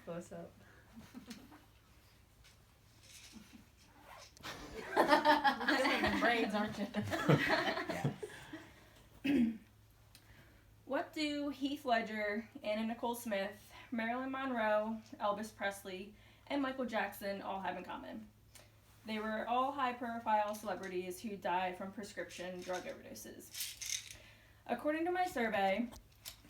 Close up. You're braids, aren't you? Yes. What do Heath Ledger, Anna Nicole Smith, Marilyn Monroe, Elvis Presley, and Michael Jackson all have in common? They were all high-profile celebrities who died from prescription drug overdoses. According to my survey,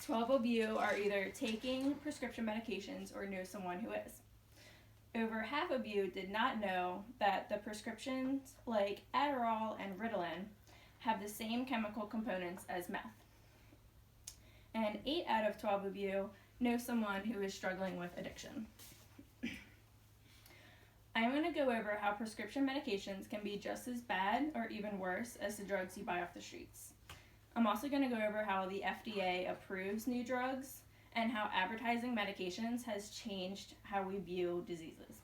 12 of you are either taking prescription medications or know someone who is. Over half of you did not know that the prescriptions like Adderall and Ritalin have the same chemical components as meth. And 8 out of 12 of you know someone who is struggling with addiction. I'm going to go over how prescription medications can be just as bad or even worse as the drugs you buy off the streets. I'm also going to go over how the FDA approves new drugs and how advertising medications has changed how we view diseases.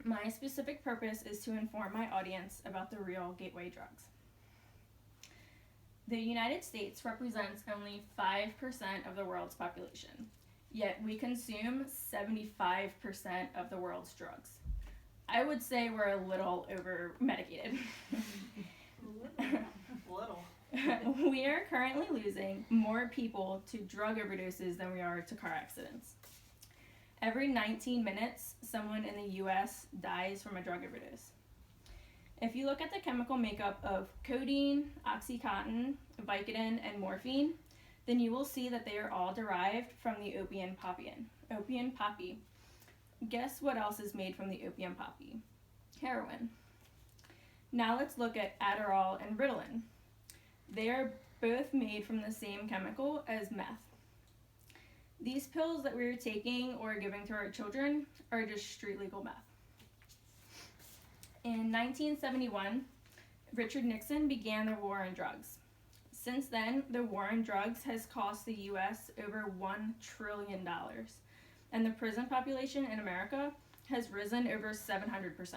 My specific purpose is to inform my audience about the real gateway drugs. The United States represents only 5% of the world's population, yet we consume 75% of the world's drugs. I would say we're a little over-medicated. Little. We are currently losing more people to drug overdoses than we are to car accidents. Every 19 minutes, someone in the US dies from a drug overdose. If you look at the chemical makeup of codeine, Oxycontin, Vicodin, and morphine, then you will see that they are all derived from the opium poppy. Guess what else is made from the opium poppy? Heroin. Now let's look at Adderall and Ritalin. They are both made from the same chemical as meth. These pills that we're taking or giving to our children are just street legal meth. In 1971, Richard Nixon began the war on drugs. Since then, the war on drugs has cost the US over $1 trillion, and the prison population in America has risen over 700%.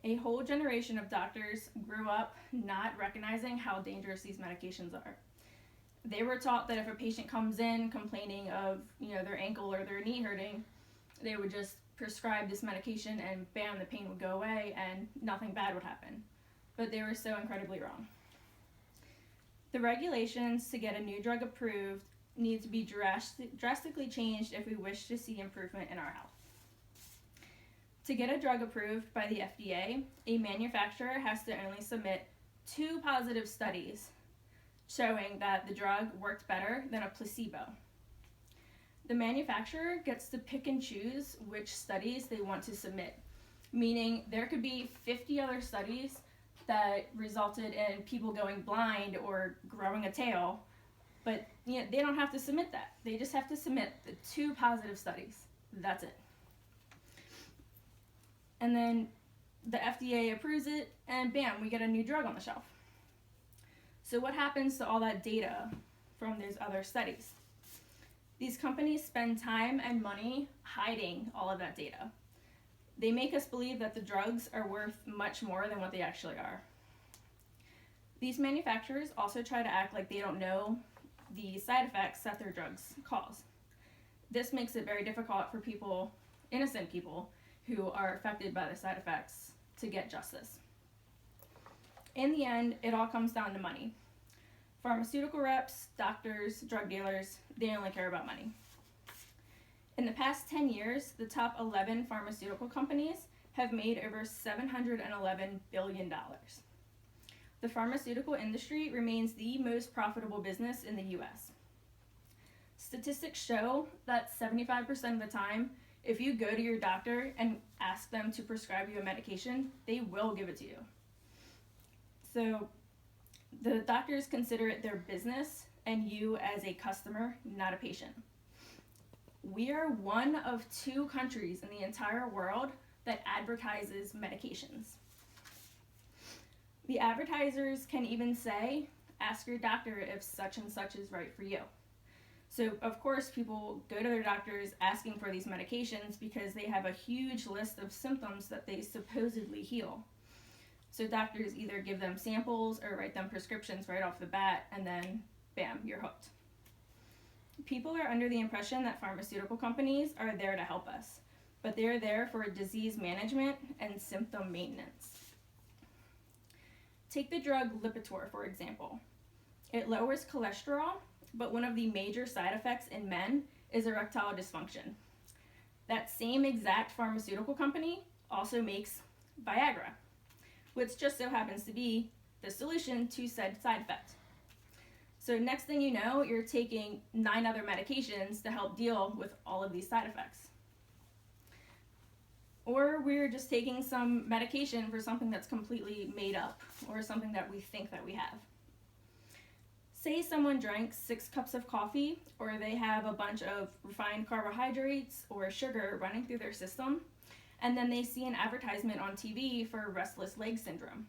A whole generation of doctors grew up not recognizing how dangerous these medications are. They were taught that if a patient comes in complaining of, their ankle or their knee hurting, they would just prescribe this medication and bam, the pain would go away and nothing bad would happen. But they were so incredibly wrong. The regulations to get a new drug approved need to be drastically changed if we wish to see improvement in our health. To get a drug approved by the FDA, a manufacturer has to only submit 2 positive studies showing that the drug worked better than a placebo. The manufacturer gets to pick and choose which studies they want to submit, meaning there could be 50 other studies that resulted in people going blind or growing a tail, but they don't have to submit that. They just have to submit the 2 positive studies. That's it. And then the FDA approves it, and bam, we get a new drug on the shelf. So what happens to all that data from those other studies? These companies spend time and money hiding all of that data. They make us believe that the drugs are worth much more than what they actually are. These manufacturers also try to act like they don't know the side effects that their drugs cause. This makes it very difficult for people, innocent people, who are affected by the side effects to get justice. In the end, it all comes down to money. Pharmaceutical reps, doctors, drug dealers, they only care about money. In the past 10 years, the top 11 pharmaceutical companies have made over $711 billion. The pharmaceutical industry remains the most profitable business in the US. Statistics show that 75% of the time, if you go to your doctor and ask them to prescribe you a medication, they will give it to you. So the doctors consider it their business and you as a customer, not a patient. We are one of 2 countries in the entire world that advertises medications. The advertisers can even say, ask your doctor if such and such is right for you. So, of course, people go to their doctors asking for these medications because they have a huge list of symptoms that they supposedly heal. So doctors either give them samples or write them prescriptions right off the bat, and then, bam, you're hooked. People are under the impression that pharmaceutical companies are there to help us, but they are there for disease management and symptom maintenance. Take the drug Lipitor, for example. It lowers cholesterol, but one of the major side effects in men is erectile dysfunction. That same exact pharmaceutical company also makes Viagra, which just so happens to be the solution to said side effect. So next thing you know, you're taking 9 other medications to help deal with all of these side effects. Or we're just taking some medication for something that's completely made up, or something that we think that we have. Say someone drank 6 cups of coffee, or they have a bunch of refined carbohydrates or sugar running through their system, and then they see an advertisement on TV for restless leg syndrome.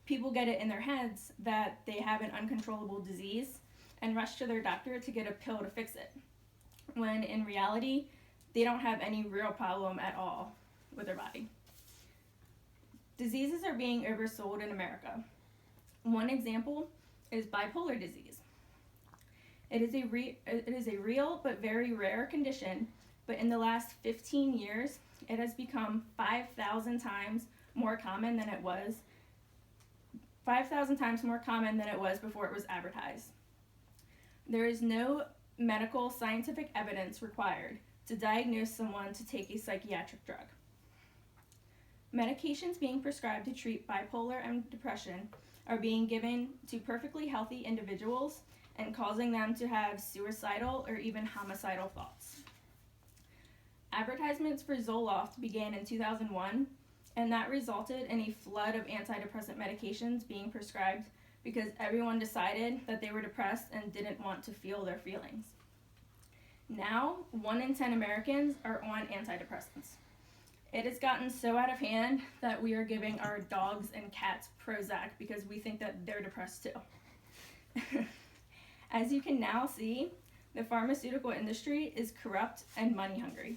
People get it in their heads that they have an uncontrollable disease and rush to their doctor to get a pill to fix it, when in reality, they don't have any real problem at all with their body. Diseases are being oversold in America. One example is bipolar disease. It is a real but very rare condition, but in the last 15 years, it has become 5,000 times more common than it was 5,000 times more common than it was before it was advertised. There is no medical scientific evidence required to diagnose someone to take a psychiatric drug. Medications being prescribed to treat bipolar and depression are being given to perfectly healthy individuals and causing them to have suicidal or even homicidal thoughts. Advertisements for Zoloft began in 2001, and that resulted in a flood of antidepressant medications being prescribed because everyone decided that they were depressed and didn't want to feel their feelings. Now, 1 in 10 Americans are on antidepressants. It has gotten so out of hand that we are giving our dogs and cats Prozac because we think that they're depressed too. As you can now see, the pharmaceutical industry is corrupt and money hungry.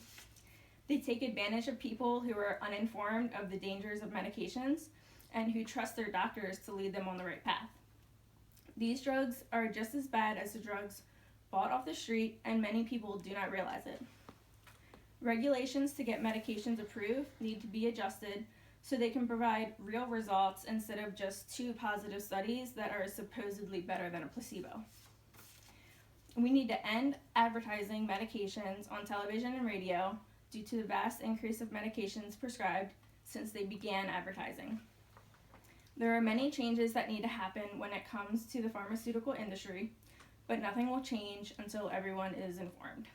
They take advantage of people who are uninformed of the dangers of medications and who trust their doctors to lead them on the right path. These drugs are just as bad as the drugs bought off the street, and many people do not realize it. Regulations to get medications approved need to be adjusted so they can provide real results instead of just 2 positive studies that are supposedly better than a placebo. We need to end advertising medications on television and radio due to the vast increase of medications prescribed since they began advertising. There are many changes that need to happen when it comes to the pharmaceutical industry, but nothing will change until everyone is informed.